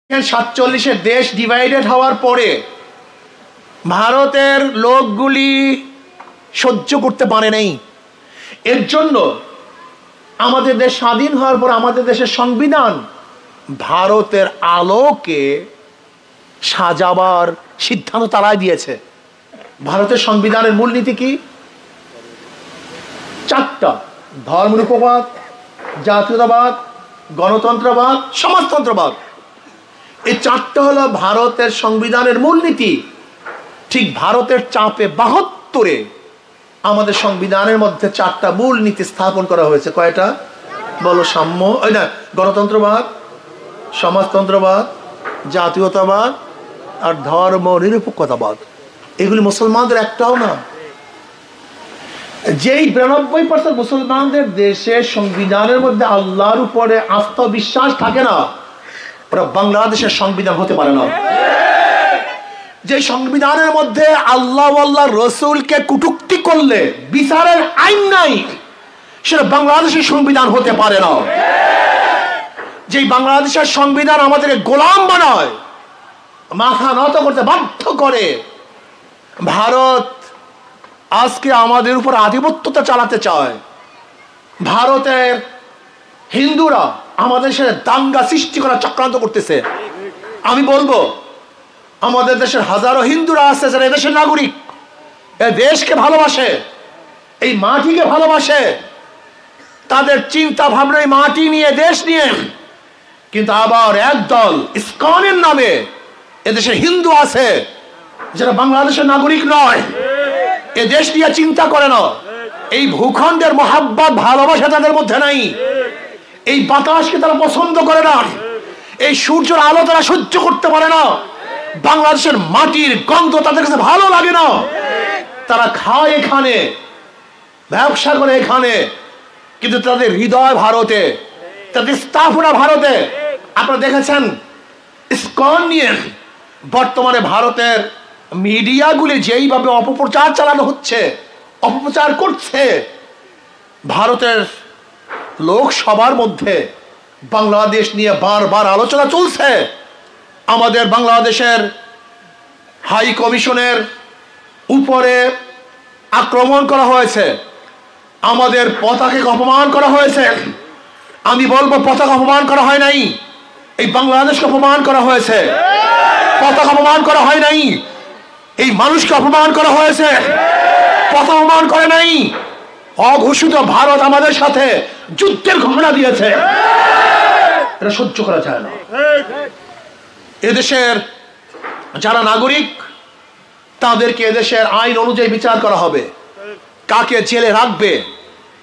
47-এ দেশ ডিভাইডেড হওয়ার পরে ভারতের লোকগুলি সহ্য করতে পারে নাই। এর জন্য আমাদের দেশ স্বাধীন হওয়ার পর আমাদের দেশের সংবিধান ভারতের আলোকে সাজাবার সিদ্ধান্ত তারাই দিয়েছে। ভারতের সংবিধানের মূলনীতি কি? 4টা: ধর্মনিরপেক্ষবাদ, জাতীয়তাবাদ, গণতন্ত্রবাদ, সমাজতন্ত্রবাদ। এই 4টা হলো ভারতের সংবিধানের মূলনীতি। ঠিক ভারতের চাপে 72-এ আমাদের সংবিধানের মধ্যে 4টা মূলনীতি স্থাপন করা হয়েছে। কয়টা বলো? সাম্য, ওই না, গণতন্ত্রবাদ, সমাজতন্ত্রবাদ, জাতীয়তাবাদ আর ধর্ম নিরপেক্ষতাবাদ। এগুলি মুসলমানদের একটাও না। যেই 92% মুসলমানদের দেশে সংবিধানের মধ্যে আল্লাহর উপরে আস্থা বিশ্বাস থাকে না, ওরা বাংলাদেশের সংবিধান হতে পারে না। যে সংবিধানের মধ্যে আল্লাহ আল্লাহ রসুলকে কটূক্তি করলে বিচারের আইন নাই, সেটা বাংলাদেশের সংবিধান হতে পারে না। যে বাংলাদেশের সংবিধান আমাদেরকে গোলাম বানায়, মাথা নত করতে বাধ্য করে, ভারত আজকে আমাদের উপর আধিপত্যতা চালাতে চায়। ভারতের হিন্দুরা আমাদের সাথে দাঙ্গা সৃষ্টি করার চক্রান্ত করতেছে। আমি বলবো, আমাদের দেশের হাজারো হিন্দুরা আছে যারা এদেশের নাগরিক, এ দেশকে ভালোবাসে, এই মাটিকে ভালোবাসে, তাদের চিন্তা ভাবনা এই মাটি নিয়ে, দেশ নিয়ে। কিন্তু আবার একদল ইসকনের নামে এদেশে হিন্দু আছে যারা বাংলাদেশের নাগরিক নয়, এ দেশ নিয়ে চিন্তা করে না, এই ভূখণ্ডের মহাব্বত ভালোবাসা তাদের মধ্যে নাই, এই বাতাসকে তারা পছন্দ করে না, এই সূর্যের আলো তারা সহ্য করতে পারে না, বাংলাদেশের মাটির গন্ধ তাদের কাছে ভালো লাগে না। তারা খায় এখানে, ব্যবসা করে এখানে, কিন্তু তাদের হৃদয় ভারতে, তাদের স্থাপনা ভারতে। আপনারা দেখেছেন ইসকন নিয়ে বর্তমানে ভারতের মিডিয়াগুলি যেইভাবে অপপ্রচার চালানো হচ্ছে, অপপ্রচার করছে, ভারতের লোকসভার মধ্যে বাংলাদেশ নিয়ে বারবার আলোচনা চলছে। আমাদের বাংলাদেশের হাই কমিশনের উপরে আক্রমণ করা হয়েছে, আমাদের পতাকাকে অপমান করা হয়েছে। আমি বলবো, পতাকা অপমান করা হয় নাই, এই বাংলাদেশকে অপমান করা হয়েছে। পতাকা অপমান করা হয় নাই, এই মানুষকে অপমান করা হয়েছে। পতাকা অপমান করে নাই। অঘোষিত ভারত আমাদের সাথে যুদ্ধের ঘোষণা দিয়েছে, এটা সহ্য করা যায় না। এদেশের যারা নাগরিক, তাদেরকে এদেশের আইন অনুযায়ী বিচার করা হবে। কাকে জেলে রাখবে,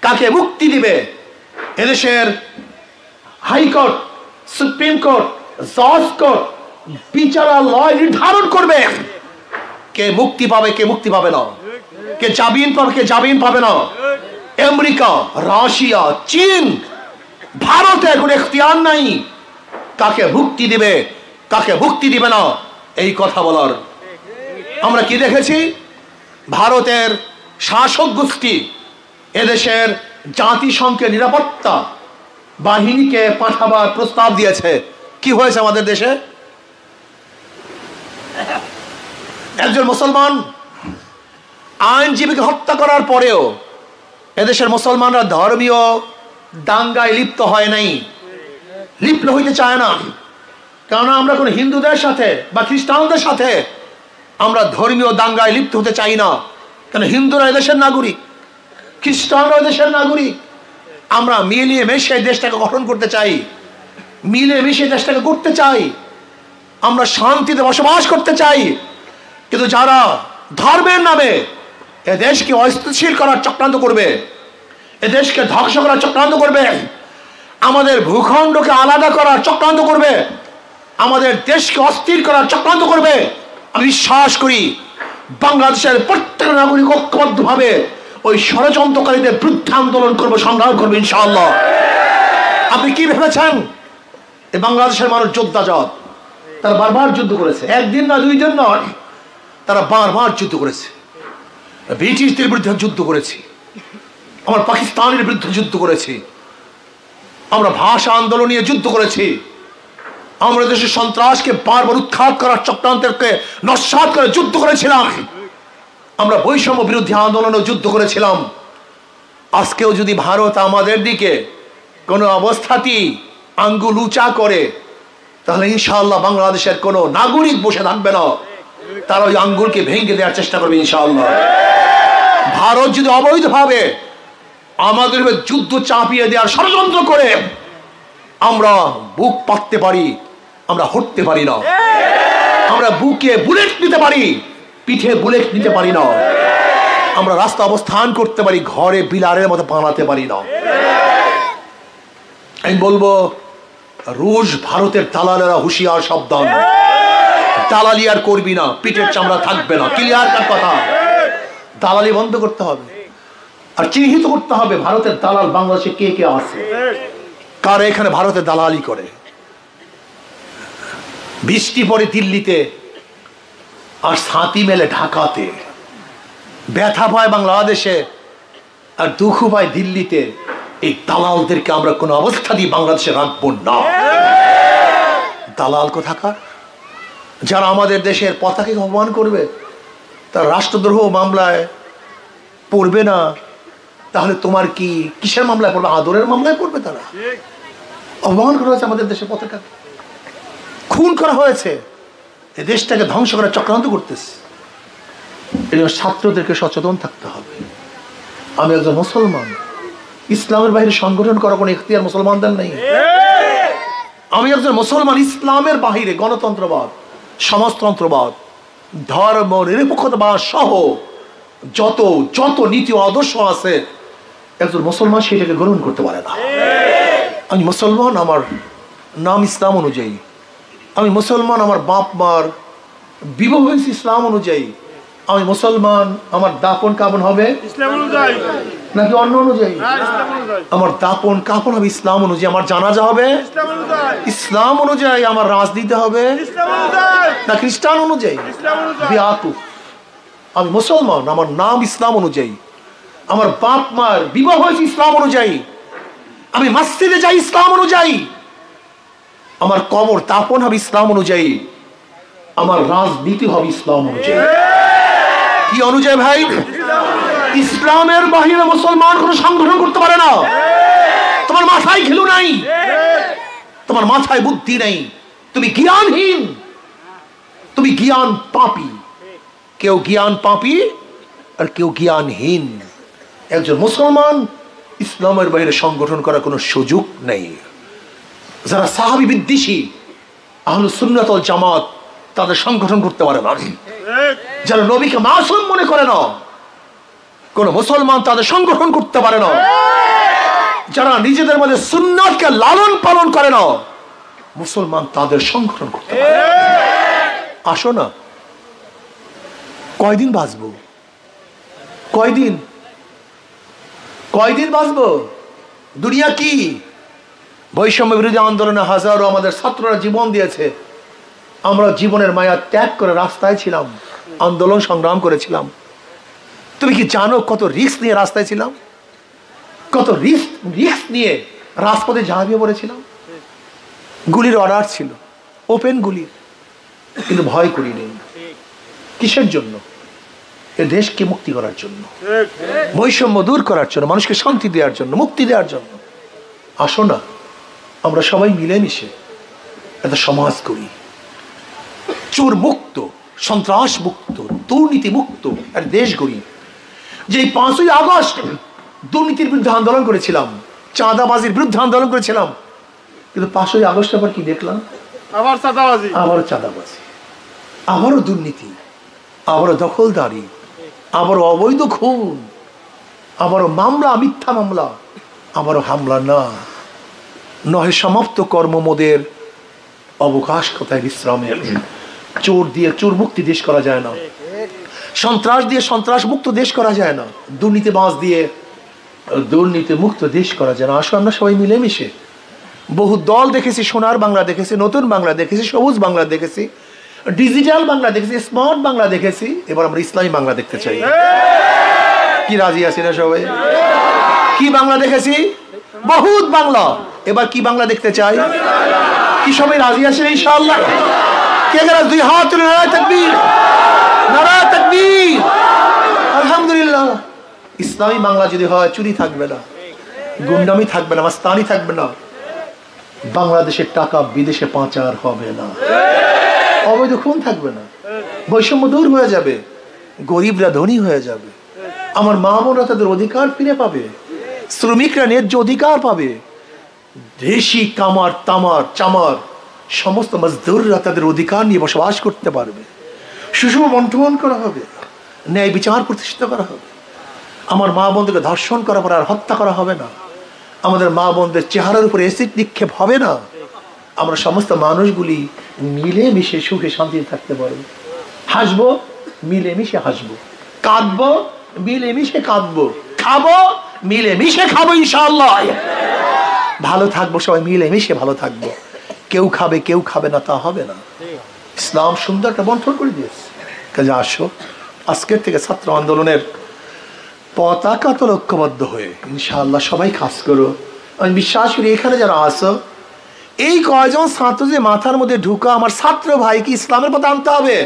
কাকে মুক্তি দিবে, এদেশের হাইকোর্ট, সুপ্রিম কোর্ট, জজ কোর্ট বিচারালয় নির্ধারণ করবে কে মুক্তি পাবে, কে মুক্তি পাবে না, কে জামিন পাবে, কে জামিন পাবে না। আমেরিকা, রাশিয়া, চীন, ভারতে কোনো এখতিয়ার নাই কাকে মুক্তি দিবে, কাকে মুক্তি দিবে না এই কথা বলার। আমরা কি দেখেছি? ভারতের শাসক গোষ্ঠী এদেশের জাতিসংঘের নিরাপত্তা বাহিনীকে পাঠাবার প্রস্তাব দিয়েছে। কি হয়েছে আমাদের দেশে? একজন মুসলমান আইনজীবীকে হত্যা করার পরেও এদেশের মুসলমানরা ধর্মীয় দাঙ্গায় লিপ্ত হয় নাই, লিপ্ত হইতে চায় না। কারণ আমরা কোনো হিন্দুদের সাথে বা খ্রিস্টানদের সাথে আমরা ধর্মীয় দাঙ্গায় লিপ্ত হতে চাই না। কেন? হিন্দুরা এদেশের নাগরিক, খ্রিস্টানরা এদেশের নাগরিক। আমরা মিলিয়ে মিশে দেশটাকে গঠন করতে চাই, মিলে মিশে দেশটাকে করতে চাই, আমরা শান্তিতে বসবাস করতে চাই। কিন্তু যারা ধর্মের নামে এ দেশকে অস্থিতিশীল করার চক্রান্ত করবে, এ দেশকে ধ্বংস করার চক্রান্ত করবে, আমাদের ভূখণ্ডকে আলাদা করার চক্রান্ত করবে, আমাদের দেশকে অস্থির করার চক্রান্ত করবে, আমি বিশ্বাস করি বাংলাদেশের প্রত্যেক নাগরিক ঐক্যবদ্ধভাবে ওই ষড়যন্ত্রকারীদের বিরুদ্ধে আন্দোলন করবো, সংগ্রাম করবো ইনশাআল্লাহ। আপনি কি ভেবেছেন এই বাংলাদেশের মানুষ যোদ্ধা জাত? তারা বারবার যুদ্ধ করেছে, একদিন না, 2 দিন নয়, তারা বারবার যুদ্ধ করেছে। ব্রিটিশদের বিরুদ্ধে যুদ্ধ করেছি, আমরা পাকিস্তানের বিরুদ্ধে যুদ্ধ করেছি, আমরা ভাষা আন্দোলন নিয়ে যুদ্ধ করেছি, আমরা দেশের সন্ত্রাসকে বারবার উৎখাত করার চক্রান্তকে নস্যাৎ করে যুদ্ধ করেছিলাম। আমরা বৈষম্য বিরোধী আন্দোলনে যুদ্ধ করেছিলাম। আজকেও যদি ভারত আমাদের দিকে কোনো অবস্থাতেই আঙ্গুল উঁচা করে, তাহলে ইনশাআল্লাহ বাংলাদেশের কোনো নাগরিক বসে থাকবে না, তারা ওই আঙ্গুলকে ভেঙে দেওয়ার চেষ্টা করবে ইনশাআল্লাহ। ভারত যদি অবৈধভাবে আমাদের যুদ্ধ চাপিয়ে দেওয়ার ষড়যন্ত্র করে, আমরা বুক পাততে পারি, আমরা হটতে পারি না। আমরা বুকে বুলেট নিতে পারি, পিঠে বুলেট নিতে পারি না। আমরা রাস্তা অবস্থান করতে পারি, ঘরে বিলারের মতো বানাতে পারি না। আমি বলবো, রুশ ভারতের দালালেরা হুঁশিয়ার, সাবধান। দালালি আর করবি না, পিঠের চামড়া থাকবে না। ক্লিয়ার কাট কথা। দালালি বন্ধ করতে হবে, আর চিহ্নিত করতে হবে ভারতের দালাল বাংলাদেশে কে কে আছে, কারা এখানে ভারতের দালালি করে। বৃষ্টি পড়ে দিল্লিতে, আর ছাতি মেলে ঢাকাতে। ব্যথা পায় বাংলাদেশে, আর দুঃখ পায় দিল্লিতে। এই দালালদেরকে আমরা কোনো অবস্থাতেই বাংলাদেশে রাখবো না। দালাল কোথাকার, যারা আমাদের দেশের পতাকাকে অপমান করবে, তার রাষ্ট্রদ্রোহ মামলায় পড়বে না, তাহলে তোমার কি কিসের মামলায় পড়বে? আদরের মামলায় পড়বে। তারা অপমান করা হয়েছে আমাদের দেশের পতাকা, খুন করা হয়েছে, এই দেশটাকে ধ্বংস করার চক্রান্ত করতেছে। এই জন্য ছাত্রদেরকে সচেতন থাকতে হবে। আমি একজন মুসলমান, ইসলামের বাইরে সংগঠন করা কোনো ইখতিয়ার মুসলমানদের নেই। আমি একজন মুসলমান, ইসলামের বাহিরে গণতন্ত্রবাদ, সমাজতন্ত্রবাদ, ধর্ম নিরপেক্ষতাবাদ সহ যত যত নীতি আদর্শ আছে, একজন মুসলমান সেটাকে গ্রহণ করতে পারে না। আমি মুসলমান, আমার নাম ইসলাম অনুযায়ী। আমি মুসলমান, আমার বাপ মার বিবাহ হয়েছে ইসলাম অনুযায়ী। আমি মুসলমান, আমার দাপন কাপন হবে ইসলাম অনুযায়ী নাকি অন্য অনুযায়ী? আমার দাপন কাপন হবে ইসলাম অনুযায়ী। আমার জানাজা হবে ইসলাম অনুযায়ী। আমার রাজনীতি হবে না খ্রিস্টান অনুযায়ী? বেয়াকুফ। আমি মুসলমান, আমার নাম ইসলাম অনুযায়ী। আমার বাপ মার বিবাহ হয়েছে ইসলাম অনুযায়ী। আমি মসজিদে যাই ইসলাম অনুযায়ী। আমার কবর দাপন হবে ইসলাম অনুযায়ী। আমার রাজনীতি হবে ইসলাম অনুযায়ী। কি অনুযায়ী ভাই? ইসলামের বাহিরে মুসলমান কোন সংগঠন করতে পারে না। তোমার মাথায় ঘিলু নাই, তোমার মাথায় বুদ্ধি নেই, তুমি জ্ঞানহীন, তুমি জ্ঞান পাপী। কেউ জ্ঞান পাপী আর কেউ জ্ঞানহীন। একজন মুসলমান ইসলামের বাইরে সংগঠন করার কোনো সুযোগ নেই। যারা সাহাবী বিদ্বেষী, আহলুস সুন্নাত ওয়াল জামাত, তাদের সংগঠন করতে পারে না। যারা নবীকে মাসুম মনে করে না, কোন মুসলমান তাদের সংগঠন করতে পারে না। যারা নিজেদের মধ্যে সুন্নাতকে লালন পালন করে না, মুসলমান তাদের সংগঠন করতে পারে না। আসো না, কয়দিন বাঁচবো? কয়দিন বাঁচবো? দুনিয়া কি? বৈষম্য বিরোধী আন্দোলনে হাজারো আমাদের ছাত্ররা জীবন দিয়েছে। আমরা জীবনের মায়া ত্যাগ করে রাস্তায় ছিলাম, আন্দোলন সংগ্রাম করেছিলাম। তুমি কি জানো কত রিস্ক নিয়ে রাস্তায় ছিলাম? কত রিস্ক নিয়ে রাজপথে ঝাঁপিয়ে পড়েছিলাম। গুলির অর্ডার ছিল, ওপেন গুলির, কিন্তু ভয় করিনি। কিসের জন্য? এ দেশকে মুক্তি করার জন্য, বৈষম্য দূর করার জন্য, মানুষকে শান্তি দেওয়ার জন্য, মুক্তি দেওয়ার জন্য। আসো না, আমরা সবাই মিলেমিশে একটা সমাজ করি, চোর মুক্ত, সন্ত্রাস মুক্ত, দুর্নীতি মুক্ত আর দেশ গড়ি। যে 5ই আগস্ট দুর্নীতির বিরুদ্ধে আন্দোলন করেছিলাম, চাঁদাবাজির বিরুদ্ধে আন্দোলন করেছিলাম, কিন্তু 5ই আগস্ট আবার কি দেখলাম? আবার চাঁদাবাজি, আবারও চাঁদাবাজি, আবারও দুর্নীতি, আবারও দখলদারি, আবারও অবৈধ খুন, আবারও মামলা, মিথ্যা মামলা, আবারও হামলা। না, নহে সমাপ্ত কর্মমোদের অবকাশ কোথায় বিশ্রামের। চোর দিয়ে চোর মুক্তি দেশ করা যায় না, সন্ত্রাস দিয়ে সন্ত্রাস মুক্ত দেশ করা যায় না, দুর্নীতিবাজ দিয়ে দুর্নীতি মুক্ত দেশ করা যায় না। আসো আমরা সবাই মিলেমিশে, বহু দল দেখেছি, সোনার বাংলা দেখেছি, নতুন বাংলা দেখেছি, সবুজ বাংলা দেখেছি, ডিজিটাল বাংলা দেখেছি, স্মার্ট বাংলা দেখেছি। এবার আমরা ইসলামী বাংলা দেখতে চাই। কি রাজি আছি না সবাই? কি বাংলা দেখেছি? বহুত বাংলা। এবার কি বাংলা দেখতে চাই? কি সবাই রাজি আছেন ইনশাআল্লাহ? কে গেল দুই হাত তুলে নারায়ে তাকবীর, নারায়ে তাকবীর। আলহামদুলিল্লাহ। ইসলামী বাংলা যদি হয়, চুরি থাকবে না, গুন্ডামি থাকবে না, মাস্তানি থাকবে না, বাংলাদেশের টাকা বিদেশে পাচার হবে না, অবৈধ খুন থাকবে না, বৈষম্য দূর হয়ে যাবে, গরিবরা ধনী হয়ে যাবে, আমার মা বোনরা তাদের অধিকার ফিরে পাবে, শ্রমিকরা ন্যায্য অধিকার পাবে, দেশি কামার তামার চামার সমস্ত মজদুররা তাদের অধিকার নিয়ে বসবাস করতে পারবে, সুষম বন্টন করা হবে, ন্যায় বিচার প্রতিষ্ঠিত করা হবে, আমার মা বোনদেরকে ধর্ষণ করার পর আর হত্যা করা হবে না, আমাদের মা বোনদের চেহারার উপরে অ্যাসিড নিক্ষেপ হবে না, আমরা সমস্ত মানুষগুলি মিলেমিশে সুখে শান্তিতে থাকতে পারবো, হাসবো মিলেমিশে হাসবো, কাঁদবো মিলেমিশে কাঁদবো, খাবো মিলেমিশে খাবো ইনশাআল্লাহ, ভালো থাকবো সবাই মিলেমিশে ভালো থাকবো, কেউ খাবে কেউ খাবে না তা হবে না। ইসলাম সুন্দর একটা বন্টন করে দিয়েছে। কাজে আসো আজকের থেকে ছাত্র আন্দোলনের পতাকা তো লক্ষ্যবদ্ধ হয়ে ইনশাআল্লাহ সবাই কাজ করো। আমি বিশ্বাস করি এখানে যারা আসো, এই কয়জন ছাত্র যে মাথার মধ্যে ঢুকা আমার ছাত্র ভাইকে ইসলামের পথে আনতে হবে,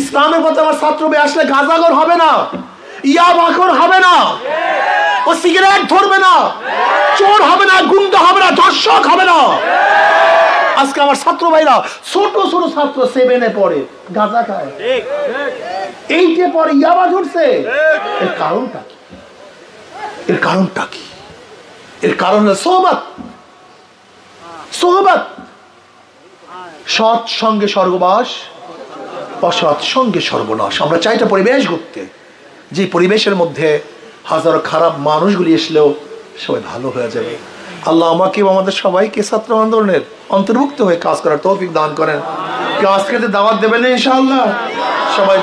ইসলামের পথে আমার ছাত্র ভাই আসলে গাঁজাখোর হবে না, ইয়াবাখোর হবে না, ও সিগারেট ধরবে না, চোর হবে না, গুন্ডা হবে না, ধর্ষক হবে না। আজকে আমার ছাত্র ভাইরা ছোট ছোট ছাত্র 7-এ পড়ে, গাঁজা খায়, 8-এ পড়ে, ইয়াবা ধরছে। এর কারণটা কি? এর কারণটা কি? এর কারণ হলো সোহবত। সোহবত, সৎ সঙ্গে স্বর্গবাস, অসৎ সঙ্গে সর্বনাশ। আমরা চাইটা পরিবেশ করতে, যে পরিবেশের মধ্যে হাজারো খারাপ মানুষগুলি আসলেও সবাই ভালো হয়ে যাবে। আল্লাহ আমাকে আমাদের সবাইকে ছাত্র আন্দোলনের অন্তর্ভুক্ত হয়ে কাজ করার তৌফিক দান করেন। কেউ আজকে দাওয়াত দেবেন না ইনশাআল্লাহ? সবাই